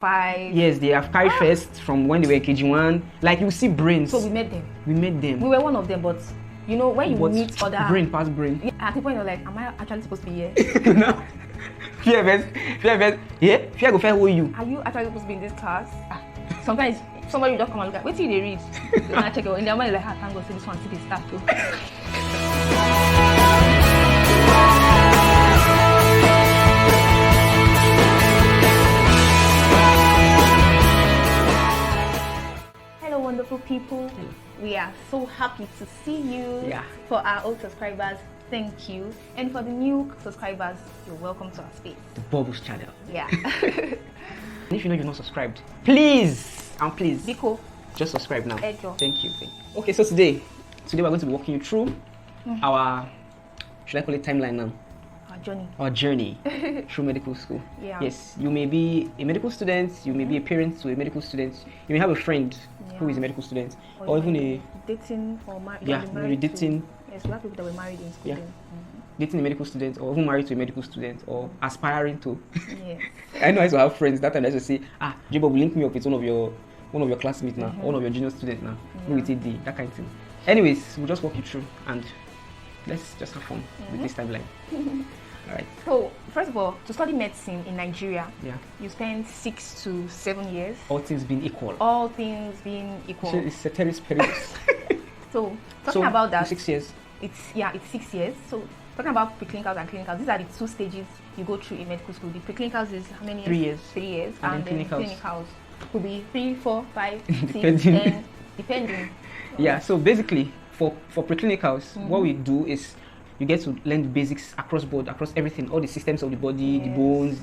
5. Yes, they have carried first from when they were KG1. Like you see brains. So we met them. We met them. We were one of them, but you know when you meet other brain past brain. Yeah, at the point you're like, am I actually supposed to be here? No. Fear best. Yeah, fear go fair who you. Are you actually supposed to be in this class? Sometimes somebody will just come and look at, wait till they read. They want to check it out. In their mind, like, thank God, see this one, see this stuff too. Hello, wonderful people. We are so happy to see you. Yeah. For our old subscribers, thank you. And for the new subscribers, you're welcome to our space. The Bubbles channel. Yeah. And if you know you're not subscribed, please, Biko. just subscribe now. Ejo. Thank you. Okay, so today we're going to be walking you through our, should I call it timeline now? Our journey through medical school. Yeah. Yes, you may be a medical student, you may be a parent to a medical student, you may have a friend who is a medical student, or even a dating or married. Yeah, maybe dating. Yes, we have people that were married in school. Yeah. Then. Dating a medical student, or even married to a medical student, or aspiring to. Yes. I know I used to have friends that time. I used to say, J-Bob, link me up with one of your classmates now, one of your junior students now, with AD, that kind of thing. Anyways, we'll just walk you through and let's just have fun with this timeline. All right. So, first of all, to study medicine in Nigeria, Yeah. you spend 6 to 7 years. All things being equal. All things being equal. It's ceteris paribus. So, talking about that, 6 years. it's 6 years. So, talking about preclinicals and clinicals, these are the 2 stages you go through in medical school. The preclinicals is how many years? 3 years. 3 years. And then then clinicals could be 3, 4, 5, 6, Depending. 10, depending. Yeah, so basically, for preclinicals, what we do is you get to learn the basics across board, across everything, all the systems of the body, the bones,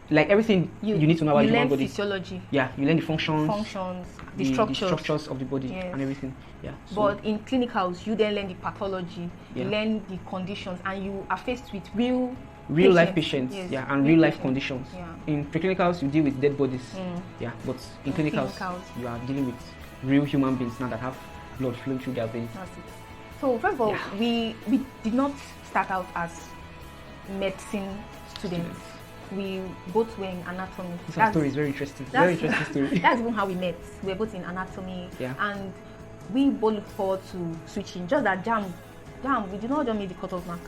like everything you need to know about the human body. You learn physiology. Yeah, you learn the functions, the structures of the body and everything. Yeah. So, but in clinicals, you then learn the pathology, you learn the conditions, and you are faced with real life patients, and real life conditions. Yeah. In preclinicals, you deal with dead bodies. Yeah, but in clinicals, you are dealing with real human beings now that have blood flowing through their veins. That's it. So first of all, we did not start out as medicine students. We both were in anatomy. This story is very interesting. Very interesting story. That's even how we met. We were both in anatomy, and we both looked forward to switching. Just that jam, we did not just meet the cutoff mark.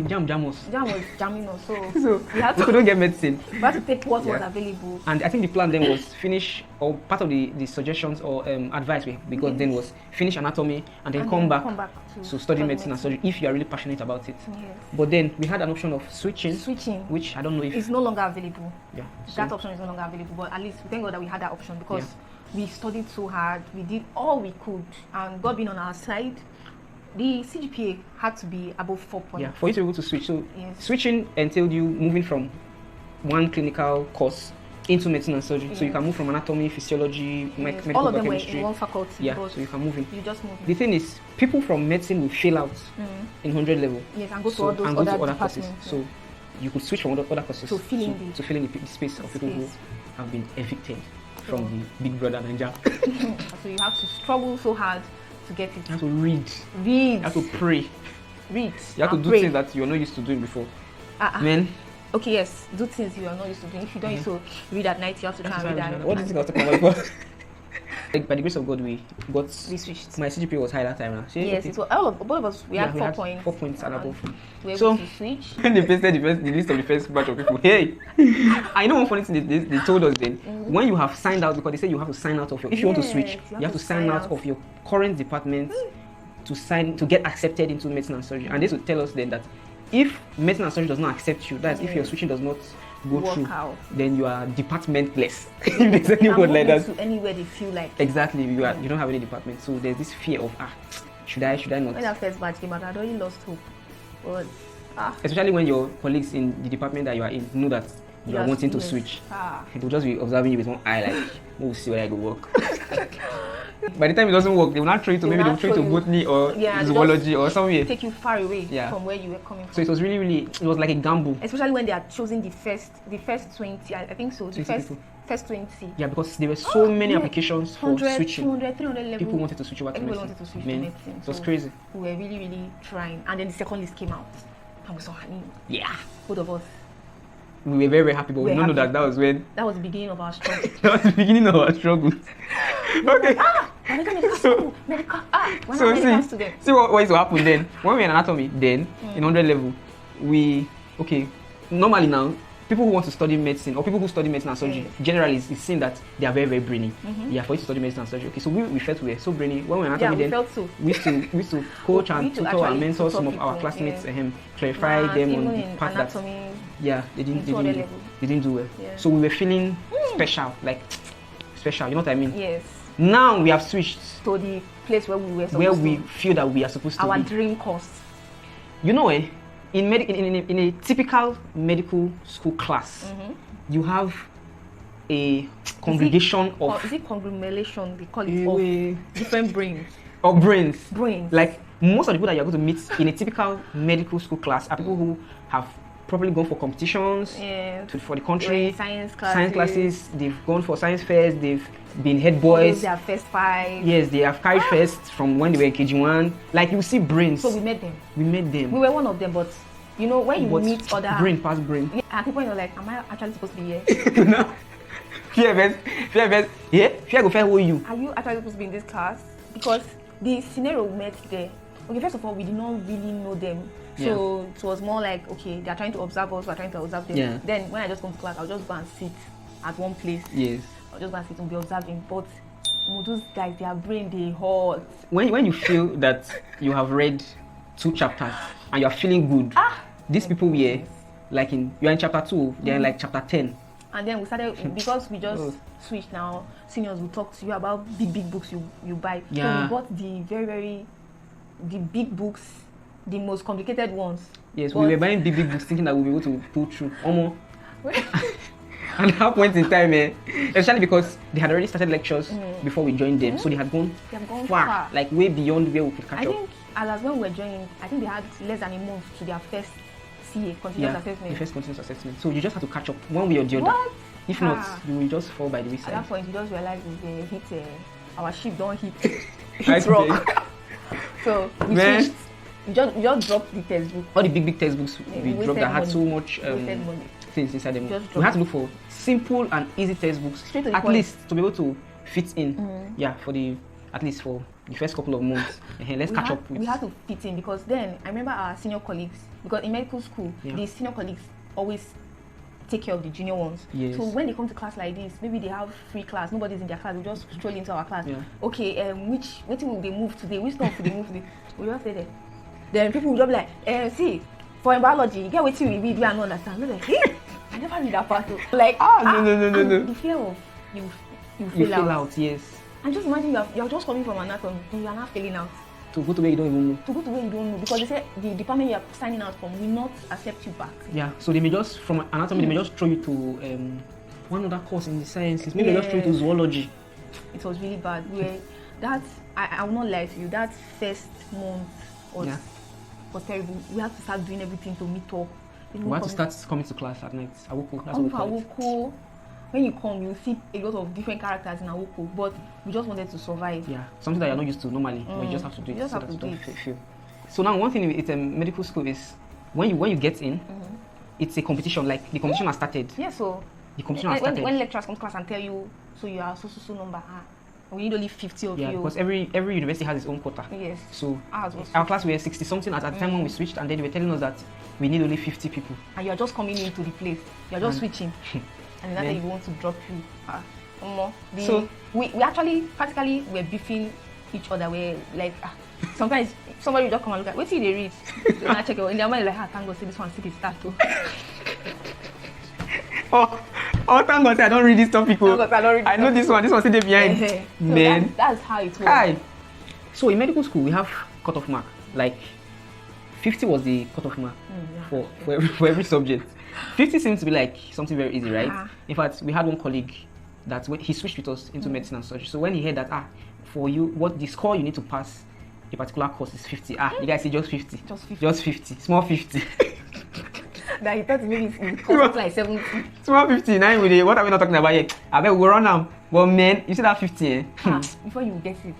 Jam us. Jam was jamming us, so we couldn't get medicine. We had to take what was available. And I think the plan then was finish, or part of the suggestions or advice we got then was finish anatomy and then come back to study medicine and surgery if you are really passionate about it. Yes. But then we had an option of switching, which I don't know if it's no longer available. Yeah. That option is no longer available, but at least thank God that we had that option because we studied so hard, we did all we could, and God being on our side, the CGPA had to be above 4 points. Yeah, for you to be able to switch. So switching entailed you moving from one clinical course into medicine and surgery. So you can move from anatomy, physiology, medical all of them chemistry. were in one faculty. Yeah, so you can move in. You just move in. The thing is, people from medicine will fail out in 100 level. Yes, and go to all those other courses. So you could switch from other courses to fill in the space of people who have been evicted from the Big Brother Nigeria. So you have to struggle so hard to get it. You have to read. You have to pray. You have to do things that you're not used to doing before. Men. Okay, yes, do things you are not used to doing. If you don't used to read at night, you have to try and read at night. What do you think I was talking about? By the grace of God, we switched. My CGPA was high that time now. Yes, it was both of us. We had 4 points. 4 points and above. We were able to switch. When they pasted the list of the first batch of people, hey, I know one funny thing they told us then. When you have signed out, because they say you have to sign out of your. If you want to switch, you have to sign out of your current department to get accepted into medicine and surgery. And they would tell us then that if medicine and surgery does not accept you, that's if your switching does not go through, then you are departmentless. If there's any word like that. To anywhere they feel like. Exactly, you don't have any department. So there's this fear of should I not? When that first batch came out, I'd already lost hope. But especially when your colleagues in the department that you are in know that you are wanting to switch. They'll just be observing you with one eye like, we'll see where I go work. By the time it doesn't work, they will not throw you to they'll throw you to botany or zoology or somewhere. Take you far away from where you were coming from. So it was really, it was like a gamble. Especially when they are choosing the first 20, I think so. The first 20. Yeah, because there were so many applications for switching. 200, 300 level. People wanted to switch over to medicine. Wanted to switch to medicine. It was crazy. We were really, really trying. And then the second list came out. And we saw her name. Yeah. Both of us. we were very, very happy, but we don't know that was when... That was the beginning of our struggle. That was the beginning of our struggle. Okay. See what is to happen then. When we're in anatomy, then, in 100 level, normally now, people who want to study medicine, or people who study medicine and surgery, generally it's seen that they are very, very brainy. Yeah, for you to study medicine and surgery. Okay, so we felt we were so brainy. When we were in anatomy, we used to coach and tutor and mentor some of our classmates, clarify them on the part that they didn't do well. Yeah. So we were feeling special, special. You know what I mean? Yes. Now we have switched to the place where we were supposed where we feel that we are supposed to be. Our dream course. You know, in a typical medical school class, you have a congregation of... Is it conglomeration? They call it of different brains. Of brains. Brains. Like, most of the people that you're going to meet in a typical medical school class are people who have probably gone for competitions for the country. Science classes. They've gone for science fairs. They've been head boys. They have first 5. Yes, they have carried first from when they were in KG1. Like, you see brains. So we met them. We were one of them, but you know, when you meet other... Brain past brain. Yeah, and people are like, am I actually supposed to be here? No. Fear best. Yeah? Fear go fair you. Are you actually supposed to be in this class? Because the scenario we met there, okay, first of all, we did not really know them. So it was more like, okay, they are trying to observe us, we are trying to observe them. Yeah. Then when I just come to class, I'll just go and sit at one place. Yes. I'll just go and sit and be observing. But those guys, their brain, they hot. When you feel that you have read 2 chapters and you are feeling good, these people were like you're in chapter 2, they're in like chapter 10. And then we started, because we just switched now, seniors will talk to you about big books you buy. Yeah. So we bought the big books, the most complicated ones. Yes, we were buying big books thinking that we'll be able to pull through. And at that point in time, especially because they had already started lectures before we joined them, so they had gone far, like way beyond where we could catch up. I think as when we were joining, I think they had less than a month to their first CA, continuous assessment. The first continuous assessment. So you just have to catch up one way or the other. What? If not, you will just fall by the wayside. At that point, you just realize we hit our ship don't hit rock. So we switched. We just dropped the textbook. All the big textbooks we dropped that had so much things inside them. We had to look for simple and easy textbooks, at least to be able to fit in. Yeah, at least for the first couple of months. Let's catch up with. We had to fit in because then I remember our senior colleagues, because in medical school, the senior colleagues always take care of the junior ones. Yes. So when they come to class like this, maybe they have free class, nobody's in their class, we just stroll into our class. Yeah. Okay, which will they move today? Which stuff will they move today? We just say that. Then people will just be like, see, for biology, you get what you read, you don't understand. We're like, hey, I never read that part. Like, no. The fear of you fail out, yes. And just imagine you're just coming from anatomy and you are not failing out. To go to where you don't even know. To go to where you don't know, because they say the department you are signing out from will not accept you back. Yeah, so they may just, from anatomy, they may just throw you to one other course in the sciences. Maybe they just throw you to zoology. It was really bad. I will not lie to you, that first month was terrible. We had to start doing everything to meet up. We had to start coming to class at night. Awoko, that's what we call it. When you come, you see a lot of different characters in Awoko, but we just wanted to survive. Yeah, something that you're not used to normally, but you just have to do it. You just have to do it. So now, one thing with medical school is when you get in, it's a competition. Like the competition has started. Yeah, so the competition has started. When lecturers come to class and tell you, so you are so number, we need only 50 of you. Yeah, because every university has its own quota. Yes. So our class we were 60 something at the time when we switched, and then they were telling us that we need only 50 people. And you are just coming into the place. You are just switching. And that's you want to drop you. So we actually practically were beefing each other. We're like sometimes somebody will just come and look at, wait till they read. And I check it in their mind like, thank God, see this one, see this start too. Thank God I don't read this topic. I know this one. This one sitting behind. So that's how it works. So in medical school we have cutoff mark. Like 50 was the cutoff mark for every subject. 50 seems to be like something very easy, right? In fact, we had one colleague that when he switched with us into medicine and surgery. So when he heard that for you, what the score you need to pass a particular course is 50. You guys say just 50. Just 50. Small 50. That he thought maybe it's like 70. Small 50. Now what are we not talking about yet? I bet we'll run now. Well, man, you see that 50, before you get it.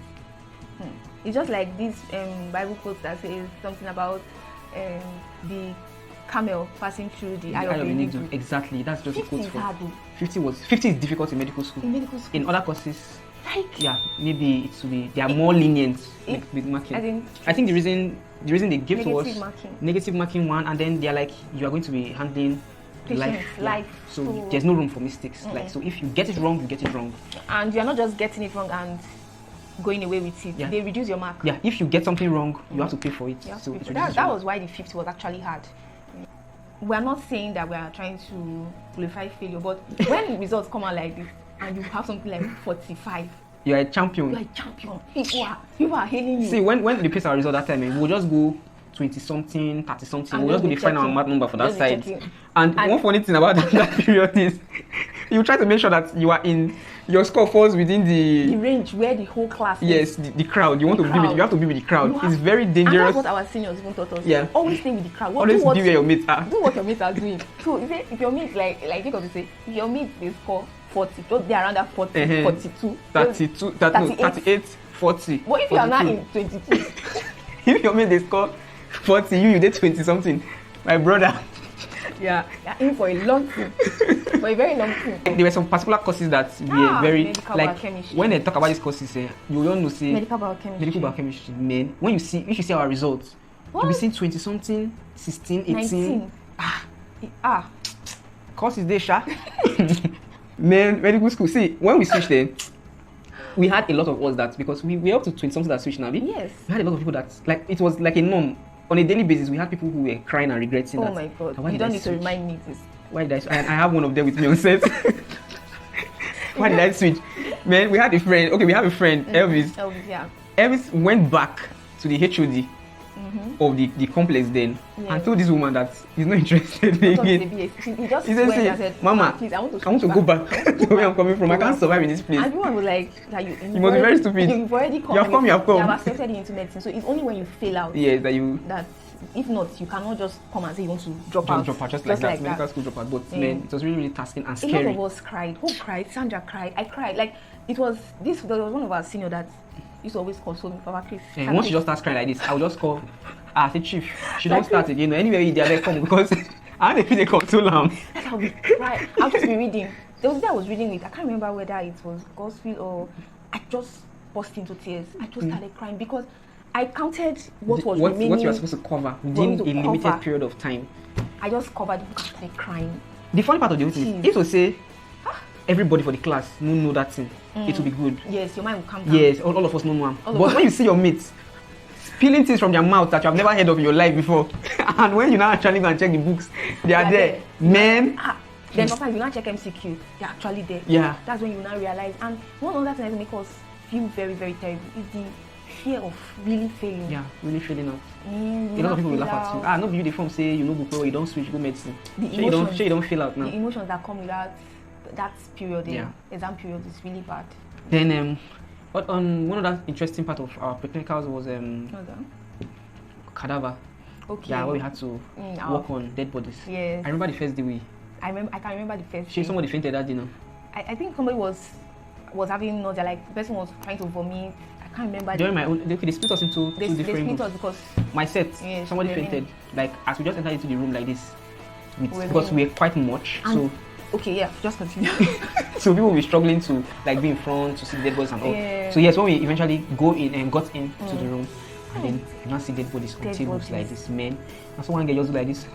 It's just like this Bible quote that says something about the camel passing through the eye eye of a needle. needle. Exactly. That's just 50 a quote is for hard though. 50 is difficult in medical school. In medical school. In other courses, Like, yeah, maybe it will be they are more lenient with marking. I think the reason they give to us negative marking one, and then they are like, you are going to be handling life. So there's no room for mistakes. Like, so if you get it wrong, you get it wrong. And you are not just getting it wrong and going away with it. Yeah. They reduce your mark. Yeah, if you get something wrong, you have to pay for it. So that was why the 50 was actually hard. We are not saying that we are trying to glorify failure, but when results come out like this and you have something like 45, you're a champion. You're a champion. People are hailing you. See, when they pace our result that time, we'll just go 20-something, 30-something. We'll just go define our math number for that side. And one funny thing about that period is you try to make sure that you are in your score falls within the range where the whole class is. Yes, the crowd. You have to be with the crowd. It's very dangerous. And that's what our seniors even taught us. Yeah. Always stay with the crowd. Always be where your mates are. Do what your mates are doing. So if your mates like Jacob will say, if your mates they score 40, just they are around that 40, 42, 32, 38, 40. But if you are not in 22, if your mate they score 40, you did 20 something, my brother. Yeah, you're in for a long thing, for a very long thing. There were some particular courses that were very like biochemistry. When they talk about these courses, you don't know say medical biochemistry. Man, when you see our results, you'll be seeing 20 something, 16, 18. 19. Courses they sha. Man, medical school. See, when we switched there, we had a lot of us that because we up to 20 something that switched now. Yes. We had a lot of people that like it was like a norm. On a daily basis, we had people who were crying and regretting that. Oh my God! You don't need to remind me this. Why did I have one of them with me on set. Why did I switch? Man, we had a friend. Okay, we have a friend, Elvis. Yeah. Elvis went back to the HOD of the complex then and told this woman that he's not interested again. He just went and said, Mama, please, I want to go back to where I'm coming from. I can't survive in this place. And everyone was like, you must be very stupid. You've already come. You have come. You have accepted into medicine. So it's only when you fail out. Yes, that if not, you cannot just come and say you want to drop out. Just like that. Medical school drop out. But man, it was really, really tasking and scary. A lot of us cried. Who cried? Sandra cried. I cried. Like there was one of our senior that used to always console me for our case. And once she just starts crying like this, I will just call. Say chief, she don't start again. Anyway, they come because I had a feel they console them. That's how we cry. I'll just be reading. There was a day I was reading it. I can't remember whether it was gospel or I just burst into tears. I just started crying because I counted what remaining. What you are supposed to cover within a limited period of time. I just covered the book and started crying. The funny part of the whole thing is, it will say everybody for the class won't know that thing. It will be good. Yes, your mind will come down. Yes, all of us know one. But when you see your mates spilling things from their mouth that you have never heard of in your life before, and when you now actually go and check the books, they are there. Man. Then sometimes you now check MCQ, they're actually there. Yeah. That's when you now realize. And one other thing that makes us feel very, very terrible is the fear of really failing. Yeah, really failing out. A lot of people will laugh at you. No uniform say you know book you don't switch, go medicine. You don't fail out now. The emotions that come with that period, exam period, is really bad. Then but on one other interesting part of our Preclinicals was cadaver. Okay. Yeah, where we had to work on dead bodies. Yes. I remember the first day I can remember the first day. Somebody fainted that dinner. I think somebody was having nausea, like the person was trying to vomit. I can't remember. During my own, they split us into two different groups. Because my set, somebody fainted. Like as we just entered into the room like this, because we were quite much. So okay, yeah, just continue. So people will be struggling to like be in front to see dead bodies and all. Yeah. So yes, when we eventually go in and got into the room, and then you now see dead bodies on tables like this, men. And so one girl just do like this.